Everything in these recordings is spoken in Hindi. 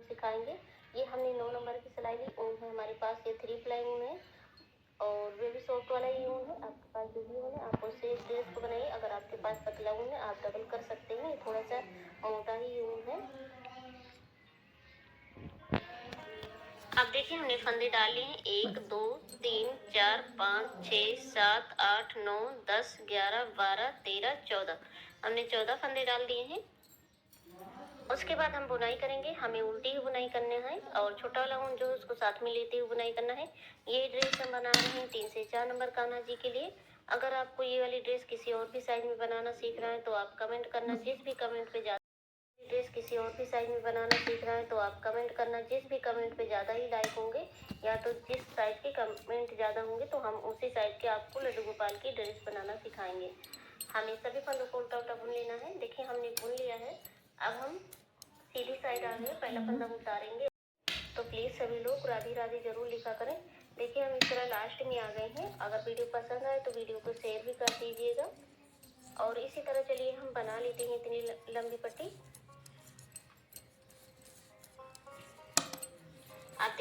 सिखाएंगे। ये हमने 9 नंबर की सिलाई ली, ऊन है हमारे पास, ये 3 प्लाई ऊन है और बेबी सॉफ्ट वाला ये ऊन है। आपके पास जो भी ऊन है आप उससे इस ड्रेस को बनाइए। अगर आपके पास पतला ऊन है आप डबल कर सकते हैं, ये थोड़ा सा मोटा ही ऊन है। अब देखिए हमने फंदे डाल लिए हैं 1 2 3 4 5 6 7 8 9 10 11 12 13 14। हमने 14 फंदे डाल दिए हैं। उसके बाद हम बुनाई करेंगे। हमें उल्टी ही बुनाई करना है और छोटा वाला ऊन जो है उसको साथ में लेते हुए बुनाई करना है। ये ड्रेस हम बना रहे हैं 3 से 4 नंबर कान्हा जी के लिए। अगर आपको ये वाली ड्रेस किसी और भी साइज में बनाना सीखना है तो आप कमेंट करना। जिस भी कमेंट पे ड्रेस किसी और भी साइज में बनाना सीख रहा है तो आप कमेंट करना। जिस भी कमेंट पे ज़्यादा ही लाइक होंगे या तो जिस साइज के कमेंट ज़्यादा होंगे तो हम उसी साइज के आपको लड्डू गोपाल की ड्रेस बनाना सिखाएंगे। हमें सभी फंदों को उल्टा उल्टा बुन लेना है। देखिए हमने बुन लिया है। अब हम सीधी साइड आ गए, पहला फंदा उतारेंगे। तो प्लीज़ सभी लोग राधे राधे जरूर लिखा करें। देखिए हम इस तरह लास्ट में आ गए हैं। अगर वीडियो पसंद आए तो वीडियो को शेयर भी कर दीजिएगा। और इसी तरह चलिए हम बना लेते हैं इतनी लंबी पट्टी। आप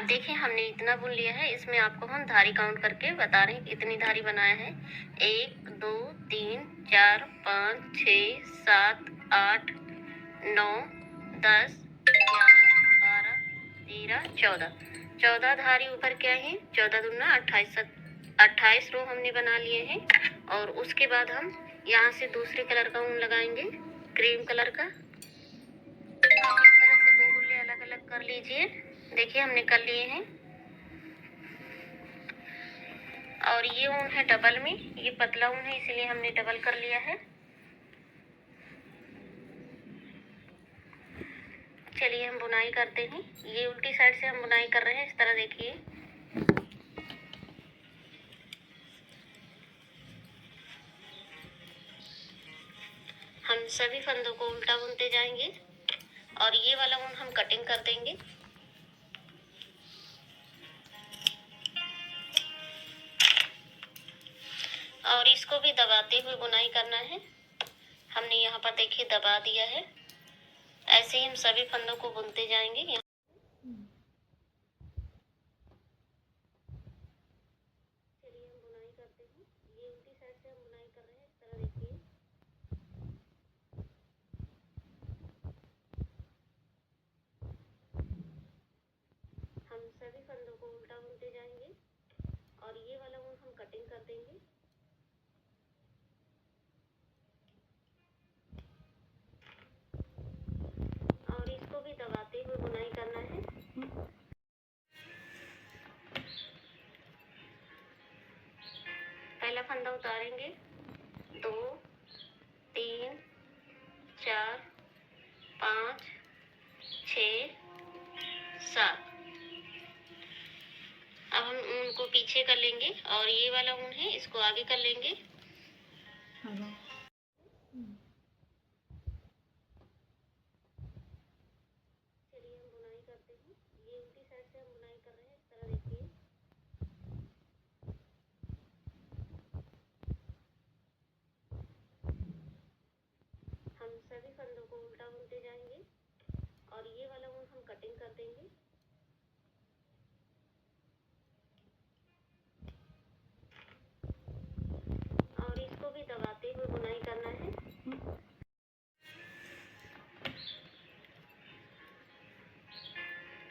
देखिए हमने इतना बुन लिया है। इसमें आपको हम धारी काउंट करके बता रहे हैं कितनी धारी बनाया है। 1 2 3 4 5 6 7 8 9 10 11 12 13 14। 14 धारी ऊपर क्या है, 14 दूना 28, 28 रो हमने बना लिए हैं। और उसके बाद हम यहाँ से दूसरे कलर का ऊन लगाएंगे, क्रीम कलर का। आप इस तरह से 2 गुल्ले अलग अलग कर लीजिए। देखिए हमने कर लिए हैं। और ये ऊन है डबल में, ये पतला ऊन है इसलिए हमने डबल कर लिया है। चलिए हम बुनाई करते हैं। ये उल्टी साइड से हम बुनाई कर रहे हैं, इस तरह देखिए। हम सभी फंदों को उल्टा बुनते जाएंगे और ये वाला ऊन हम कटिंग कर देंगे। और इसको भी दबाते हुए बुनाई करना है। हमने यहाँ पर देखिए दबा दिया है। ऐसे ही हम सभी फंदों को बुनते जाएंगे। चलिए हम बुनाई करते हैं। ये उल्टी साइड से हम बुनाई कर रहे हैं, इस तरह देखिए। हम सभी फंदों को उल्टा बुनते जाएंगे और ये वाला ऊन हम कटिंग कर देंगे। और इसको भी दबाते हुए बुनाई करना है। पहला फंदा उतारेंगे, 2 3 4 5 6 7। अब हम ऊन को पीछे कर लेंगे और ये वाला ऊन है इसको आगे कर लेंगे। चलिए हम बुनाई करते हैं। ये उल्टी साइड से हम बुनाई कर रहे हैं, इस तरह देखिए। हम सभी फंदों को उल्टा बुनते जाएंगे और ये वाला ऊन हम कटिंग कर देंगे। और इसको भी दबाते हुए बुनाई करना है।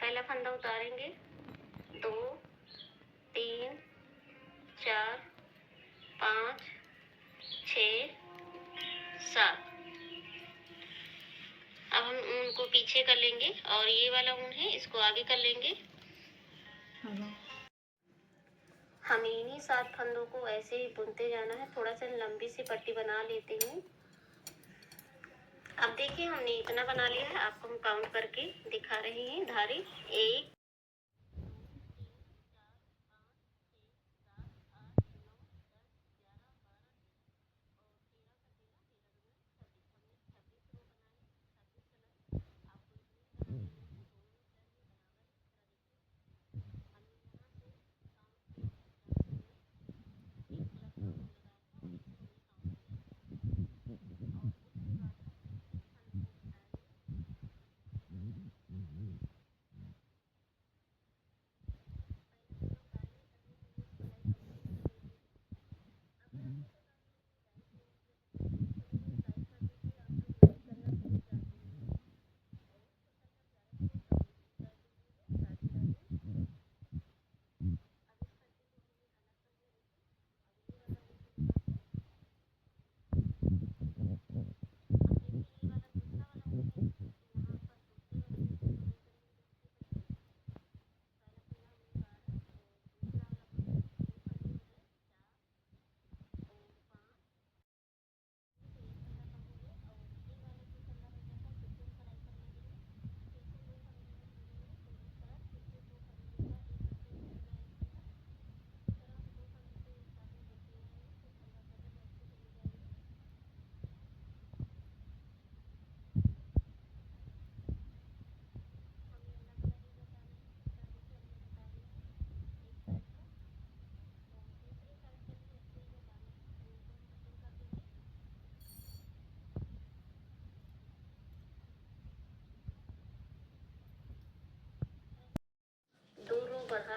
पहला फंदा उतारेंगे, 2 3 4 5 6 7। अब हम ऊन को पीछे कर लेंगे और ये वाला ऊन है इसको आगे कर लेंगे। हमें इन्हीं 7 फंदों को ऐसे ही बुनते जाना है। थोड़ा सा लंबी सी पट्टी बना लेती हूँ। अब देखिए हमने इतना बना लिया है। आपको हम काउंट करके दिखा रहे हैं धारी। 1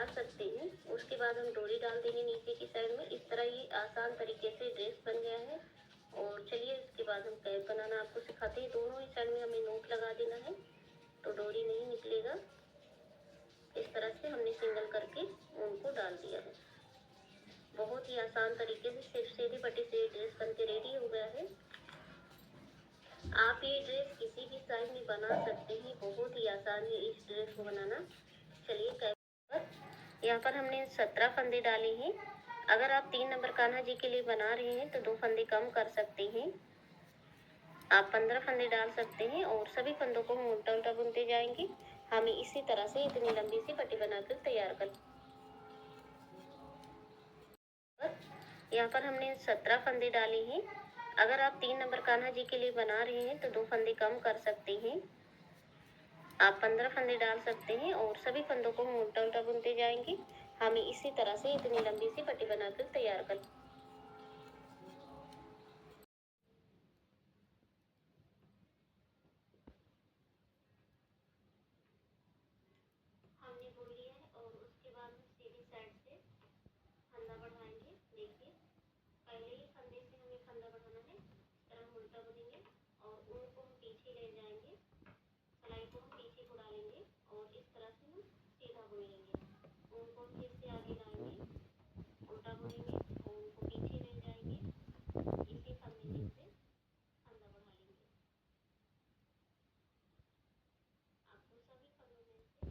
सकते हैं। उसके बाद हम डोरी डाल देंगे नीचे की साइड में। इस तरह ये आसान तरीके से ड्रेस बन गया है। और चलिए इसके बाद हम कैप बनाना आपको सिखाते हैं। दोनों ही साइड में हमें नोट लगा देना है तो डोरी नहीं निकलेगा। इस तरह से हमने सिंगल करके ऊन को डाल दिया है। बहुत ही आसान तरीके से सिर्फ सीधी पट्टी से ड्रेस बन के रेडी हो गया है। आप ये ड्रेस किसी भी साइज में बना सकते हैं। बहुत ही आसान है इस ड्रेस को बनाना। चलिए कैप यहाँ पर हमने 17 फंदे डाले हैं। अगर आप 3 नंबर कान्हा जी के लिए बना रहे हैं तो 2 फंदे कम कर सकते हैं। आप 15 फंदे डाल सकते हैं और सभी फंदों को हम उल्टा उल्टा बुनते जाएंगे। हमें इसी तरह से इतनी लंबी सी पट्टी बनाकर तैयार कर। यहाँ पर हमने 17 फंदे डाले हैं। अगर आप 3 नंबर कान्हा जी के लिए बना रहे हैं तो 2 फंदे कम कर सकते हैं। आप 15 फंदे डाल सकते हैं और सभी फंदों को हम उल्टा उल्टा बुनते जाएंगे। हमें इसी तरह से इतनी लंबी सी पट्टी बनाकर तैयार कर। हमने बुन लिया है और उसके बाद हम सीधी साइड से फंदा बढ़ाएंगे। देखिए पहले ही फंदे से हमें फंदा बढ़ाना है। इस तरह हम उल्टा बुनेंगे और ऊन को हम पीछे ले जाएंगे। सिलाई को हम पीछे को डालेंगे और इस तरह से हम सीधा बुन लेंगे। ऊन को फिर से आगे लाएंगे, उल्टा बुनेंगे, ऊन को पीछे ले जाएंगे। इसी फंदे में से फंदा बढ़ा लेंगे। आपको सभी फंदों में से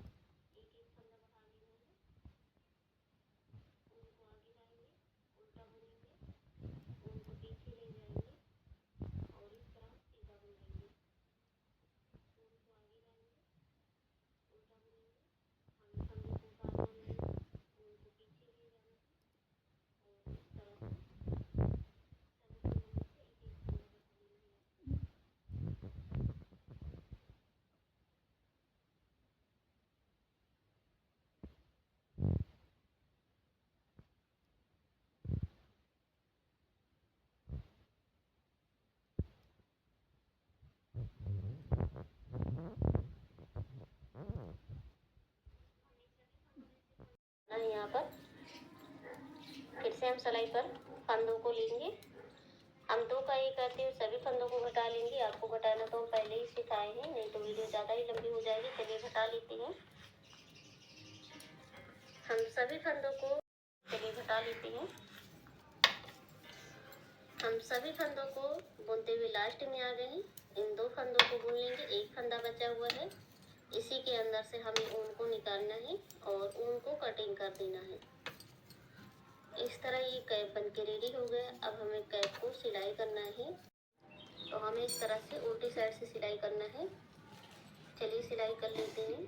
एक एक फंदा बढ़ा लेना है। ऊन को आगे लाएंगे, उल्टा बुनेंगे, ऊन को पीछे ले जाएंगे और इस तरह सीधा बुन लेंगे। ऊन को आगे लाएंगे, उल्टा बुनेंगे, हमें फंदे को उतारना नहीं है, ऊन को पीछे ले जाना है और इस तरह से सभी फंदों में से एक एक फंदा बढ़ा लेंगे। यहाँ पर फिर से हम सिलाई पर फंदों को लेंगे। हम 2 का 1 करते हुए सभी फंदों को घटा लेंगे। आपको घटाना तो हम पहले ही सिखाए हैं, नहीं तो वीडियो ज़्यादा ही लंबी हो जाएगी। चलिए घटा लेते हैं। हम सभी फंदों को चलिए घटा लेते हैं। हम सभी फंदों को बुनते हुए लास्ट में आ गए हैं। इन 2 फंदों को बुन लेंगे। एक फंदा बचा हुआ है, इसी के अंदर से हमें ऊन को निकालना है और ऊन को कटिंग कर देना है। इस तरह ये कैप बन के रेडी हो गया। अब हमें कैप को सिलाई करना है। तो हमें इस तरह से उल्टी साइड से सिलाई करना है। चलिए सिलाई कर लेते हैं।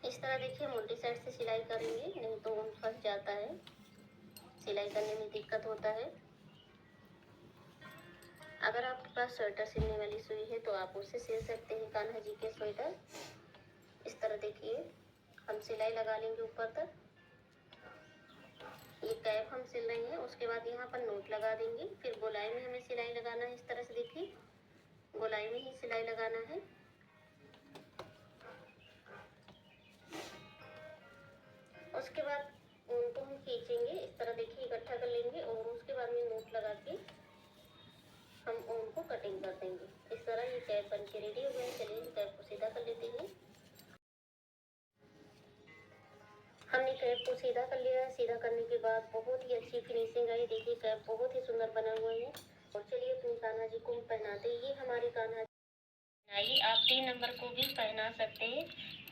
इस तरह देखिए हम उल्टी साइड से सिलाई करेंगे, नहीं तो ऊन फंस जाता है, सिलाई करने में दिक्कत होता है। अगर आपके पास स्वेटर सिलने वाली सुई है तो आप उससे सिल सकते हैं कान्हा जी के स्वेटर। इस तरह देखिए हम सिलाई लगा लेंगे ऊपर तक। ये कैप हम सिल रहे हैं, उसके बाद यहाँ पर नोट लगा देंगे। फिर गोलाई में हमें सिलाई लगाना है। इस तरह से देखिए गोलाई में ही सिलाई लगाना है। उसके बाद ऊन को हम खींचेंगे। इस तरह देखिए इकट्ठा कर लेंगे और उसके बाद में नोट लगा के हम ऊन को कटिंग कर देंगे। इस तरह ये कैप बन के रेडी हो गया। चलिए कैप को सीधा कर लेते हैं। हमने कैप को सीधा कर लिया। सीधा करने के बाद बहुत ही अच्छी फिनिशिंग आई। देखिए कैप बहुत ही सुंदर बना हुआ है। और चलिए अपनी कान्हा जी को पहनाते हैं। ये हमारी कान्हा जी, आप 3 नंबर को भी पहना सकते हैं।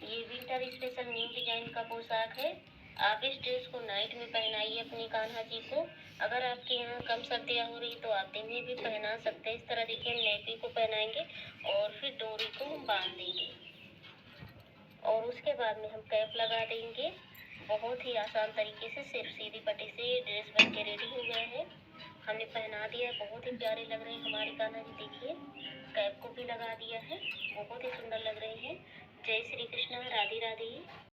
ये विंटर स्पेशल न्यू डिजाइन का पोशाक है। आप इस ड्रेस को नाइट में पहनाइए अपनी कान्हा जी को। अगर आपके यहाँ कम सर्दियाँ हो रही तो आप दिन में भी पहना सकते हैं। इस तरह देखिए हम नेपी को पहनाएंगे और फिर डोरी को हम बांध देंगे और उसके बाद में हम कैप लगा देंगे। बहुत ही आसान तरीके से सिर्फ सीधी पट्टी से ये ड्रेस बन के रेडी हो गया है। हमने पहना दिया है। बहुत ही प्यारे लग रहे हैं हमारे कान्हा जी। देखिए कैप को भी लगा दिया है, बहुत ही सुंदर लग रहे हैं। जय श्री कृष्ण, राधे राधे।